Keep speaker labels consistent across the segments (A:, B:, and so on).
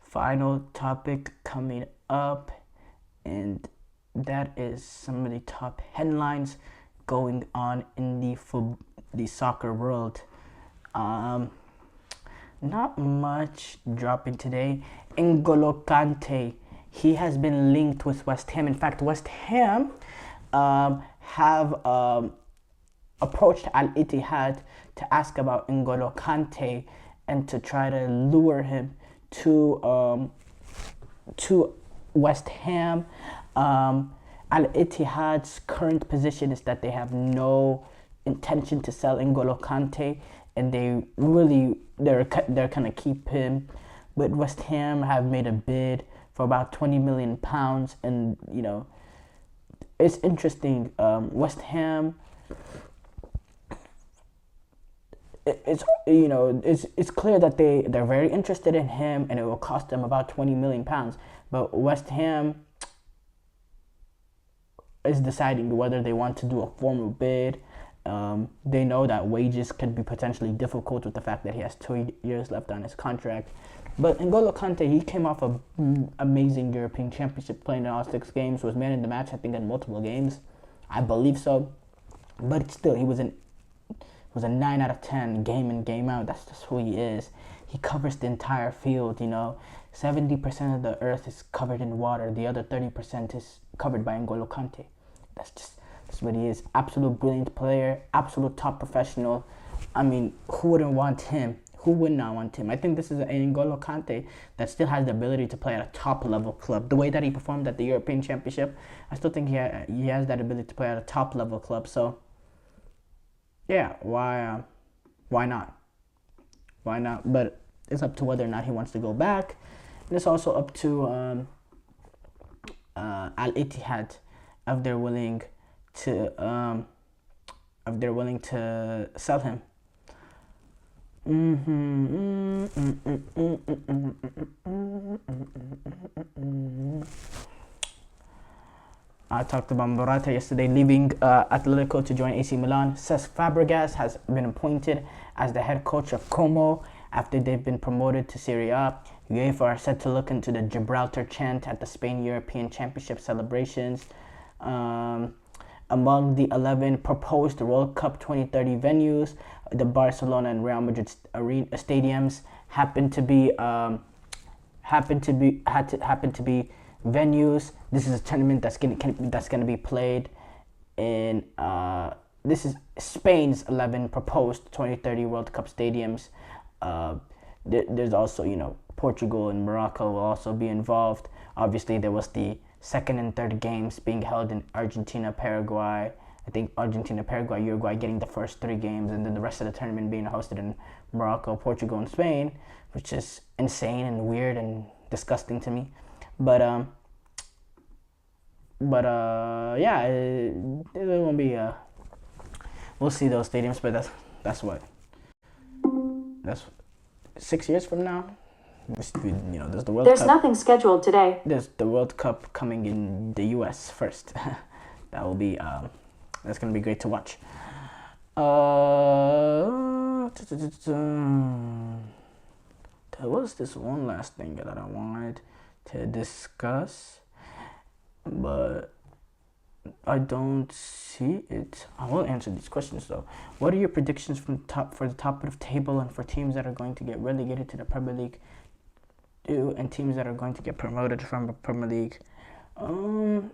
A: final topic coming up, and that is some of the top headlines going on in the soccer world. Not much dropping today. N'Golo Kante, he has been linked with West Ham. In fact, West Ham have approached Al Ittihad to ask about N'Golo Kante and to try to lure him to West Ham. Al Ittihad's current position is that they have no intention to sell N'Golo Kante, and they're gonna keep him. But West Ham have made a bid for about £20 million, and it's interesting. West Ham, it's clear that they're very interested in him, and it will cost them about £20 million. But West Ham is deciding whether they want to do a formal bid. They know that wages could be potentially difficult with the fact that he has 2 years left on his contract. But N'Golo Kante, he came off an amazing European Championship, playing in all 6 games, was man in the match, I think, in multiple games. I believe so. But still, he was a 9 out of 10 game in, game out. That's just who he is. He covers the entire field, 70% of the earth is covered in water. The other 30% is covered by N'Golo Kante. That's what he is. Absolute brilliant player, absolute top professional. I mean, who wouldn't want him? Who would not want him? I think this is an N'Golo Kante that still has the ability to play at a top level club. The way that he performed at the European Championship, I still think he has that ability to play at a top level club. So, yeah, why not? Why not? But it's up to whether or not he wants to go back. And it's also up to Al Ittihad if they're willing to sell him. I talked about Morata yesterday leaving Atletico to join AC Milan. Cesc Fabregas has been appointed as the head coach of Como after they've been promoted to Serie A. UEFA are set to look into the Gibraltar chant at the Spain European Championship celebrations. Among the 11 proposed World Cup 2030 venues, the Barcelona and Real Madrid stadiums happen to be venues. This is a tournament that's going to be played in. This is Spain's 11 proposed 2030 World Cup stadiums. There's also Portugal and Morocco will also be involved. Obviously, there was the second and third games being held in Argentina, Paraguay. I think Argentina, Paraguay, Uruguay getting the first 3 games, and then the rest of the tournament being hosted in Morocco, Portugal, and Spain, which is insane and weird and disgusting to me. But yeah, it won't be. We'll see those stadiums, but that's 6 years from now. There's the World Cup.
B: There's nothing scheduled today.
A: There's the World Cup coming in the U.S. first. That will be that's gonna be great to watch. There was this one last thing that I wanted to discuss, but I don't see it. I will answer these questions though. What are your predictions for the top of the table and for teams that are going to get relegated to the Premier League 2 and teams that are going to get promoted from the Premier League to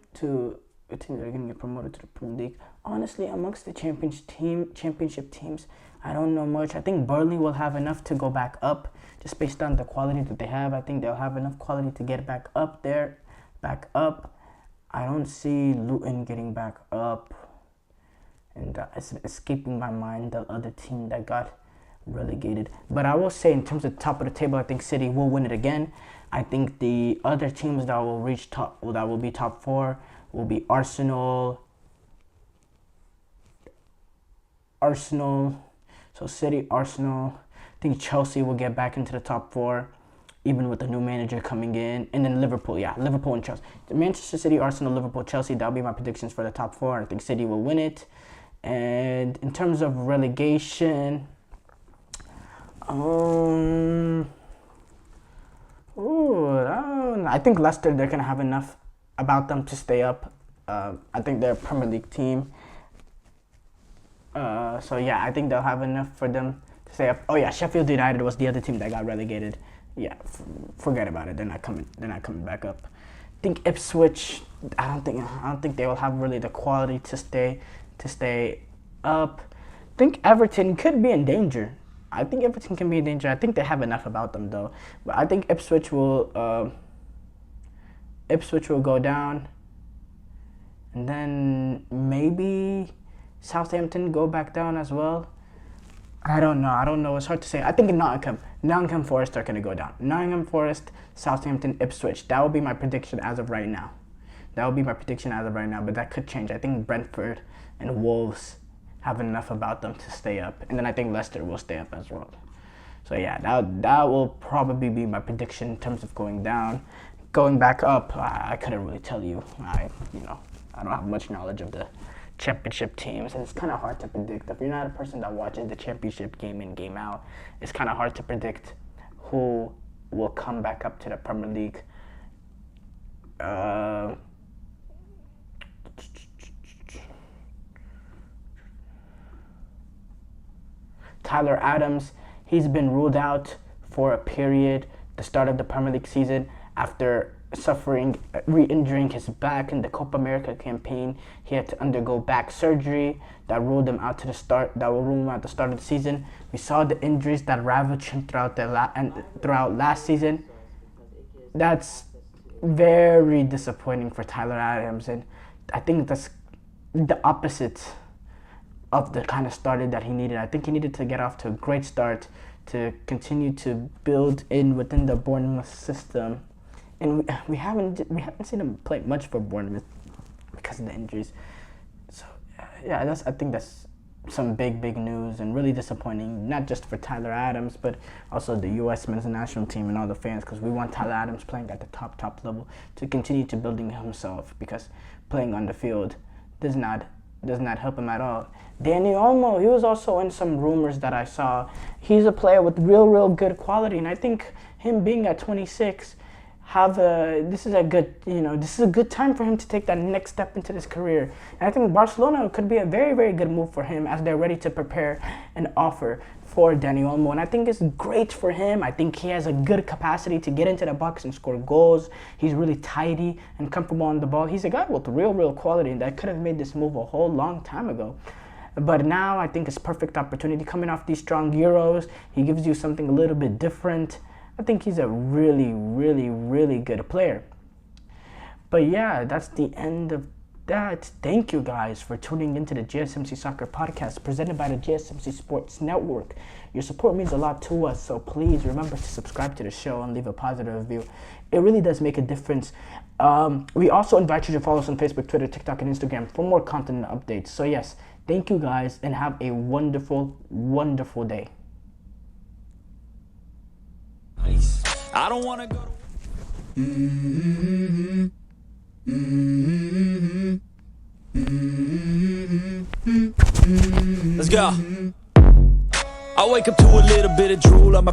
A: teams that are going to get promoted to the Premier League? Honestly, amongst the championship teams, I don't know much. I think Burnley will have enough to go back up just based on the quality that they have. I think they'll have enough quality to get back up there. I don't see Luton getting back up. And it's escaping my mind the other team that got relegated. But I will say, in terms of top of the table, I think City will win it again. I think the other teams that will reach that will be top 4 will be Arsenal. So City, Arsenal. I think Chelsea will get back into the top 4, even with the new manager coming in. And then Liverpool and Chelsea. Manchester City, Arsenal, Liverpool, Chelsea, that'll be my predictions for the top 4. I think City will win it. And in terms of relegation, I think Leicester, they're going to have enough about them to stay up. I think they're a Premier League team. So yeah, I think they'll have enough for them to stay up. Oh yeah, Sheffield United was the other team that got relegated. Yeah, forget about it. They're not coming back up. I think Ipswich. I don't think they will have really the quality to stay up. I think Everton could be in danger. I think Everton can be in danger. I think they have enough about them though. But I think Ipswich will go down, and then maybe Southampton go back down as well. I don't know. It's hard to say. I think Nottingham Forest are going to go down. Nottingham Forest, Southampton, Ipswich. That would be my prediction as of right now. But that could change. I think Brentford and Wolves have enough about them to stay up. And then I think Leicester will stay up as well. So yeah, that will probably be my prediction in terms of going down. Going back up, I couldn't really tell you. I don't have much knowledge of the championship teams, and it's kind of hard to predict. If you're not a person that watches the championship game in, game out, it's kind of hard to predict who will come back up to the Premier League. Tyler Adams, he's been ruled out for a period, the start of the Premier League season, after re-injuring his back in the Copa America campaign. He had to undergo back surgery that will rule him out at the start of the season. We saw the injuries that ravaged him throughout last season. That's very disappointing for Tyler Adams, and I think that's the opposite of the kind of starter that he needed. I think he needed to get off to a great start to continue to build within the Bournemouth system. And we haven't seen him play much for Bournemouth because of the injuries. So yeah, I think that's some big news, and really disappointing, not just for Tyler Adams, but also the U.S. men's national team and all the fans, because we want Tyler Adams playing at the top level to continue to building himself, because playing on the field does not help him at all. Dani Olmo, he was also in some rumors that I saw. He's a player with real good quality, and I think him being at 26, this is a good time for him to take that next step into his career. And I think Barcelona could be a very good move for him, as they're ready to prepare an offer for Dani Olmo. And I think it's great for him. I think he has a good capacity to get into the box and score goals. He's really tidy and comfortable on the ball. He's a guy with real quality, and that could have made this move a whole long time ago. But now I think it's perfect opportunity. Coming off these strong Euros, he gives you something a little bit different. I think he's a really good player. But yeah, that's the end of that. Thank you guys for tuning into the GSMC Soccer Podcast, presented by the GSMC Sports Network. Your support means a lot to us, so please remember to subscribe to the show and leave a positive review. It really does make a difference. We also invite you to follow us on Facebook, Twitter, TikTok, and Instagram for more content and updates. So yes, thank you guys, and have a wonderful day.
B: I don't want to go. Let's go. I wake up to a little bit of drool on my